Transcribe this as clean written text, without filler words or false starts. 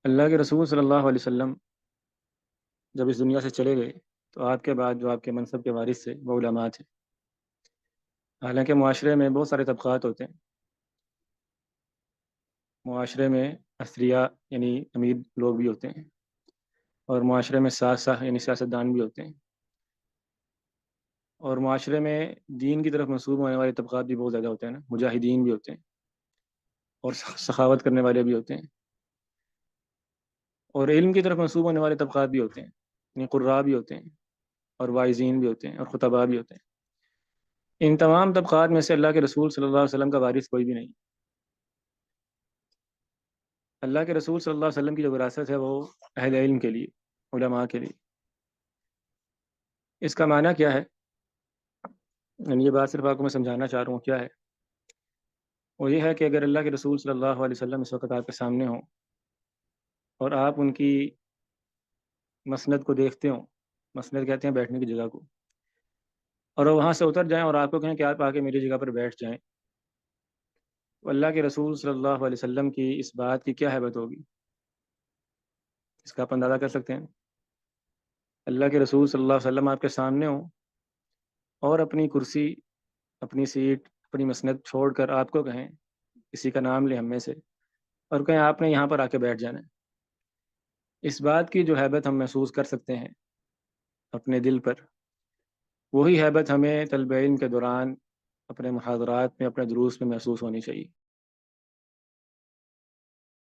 اللہ کے رسول صلی اللہ علیہ وسلم جب اس دنیا سے چلے گئے تو آپ کے بعد جو آپ کے منصب کے وارث تھے وہ علماء تھے۔ حالانکہ معاشرے میں بہت سارے طبقات ہوتے ہیں، معاشرے میں اثریا یعنی امیر لوگ بھی ہوتے ہیں، اور معاشرے میں ساسہ یعنی سیاستدان بھی ہوتے ہیں، اور معاشرے میں دین کی طرف منسوب ہونے والے طبقات بھی بہت زیادہ ہوتے ہیں نا، مجاہدین بھی ہوتے ہیں اور سخاوت کرنے والے بھی ہوتے ہیں، اور علم کی طرف منسوب ہونے والے طبقات بھی ہوتے ہیں، یعنی قراء بھی ہوتے ہیں اور واعظین بھی ہوتے ہیں اور خطباء بھی ہوتے ہیں۔ ان تمام طبقات میں سے اللہ کے رسول صلی اللہ علیہ وسلم کا وارث کوئی بھی نہیں۔ اللہ کے رسول صلی اللہ علیہ وسلم کی جو وراثت ہے وہ اہل علم کے لیے، علماء کے لیے۔ اس کا معنی کیا ہے؟ یعنی یہ بات صرف آپ کو میں سمجھانا چاہ رہا ہوں کیا ہے، وہ یہ ہے کہ اگر اللہ کے رسول صلی اللہ علیہ وسلم اس وقت آپ کے سامنے ہوں اور آپ ان کی مسند کو دیکھتے ہوں، مسند کہتے ہیں بیٹھنے کی جگہ کو، اور وہ وہاں سے اتر جائیں اور آپ کو کہیں کہ آپ آ کے میری جگہ پر بیٹھ جائیں، تو اللہ کے رسول صلی اللہ علیہ وسلم کی اس بات کی کیا حیبت ہوگی؟ اس کا آپ اندازہ کر سکتے ہیں؟ اللہ کے رسول صلی اللہ علیہ وسلم آپ کے سامنے ہوں اور اپنی کرسی، اپنی سیٹ، اپنی مسند چھوڑ کر آپ کو کہیں، کسی کا نام لیں ہم میں سے، اور کہیں آپ نے یہاں پر آ کے بیٹھ جانا ہے۔ اس بات کی جو حیبت ہم محسوس کر سکتے ہیں اپنے دل پر، وہی حیبت ہمیں طلب علم کے دوران اپنے محاضرات میں، اپنے دروس میں محسوس ہونی چاہیے۔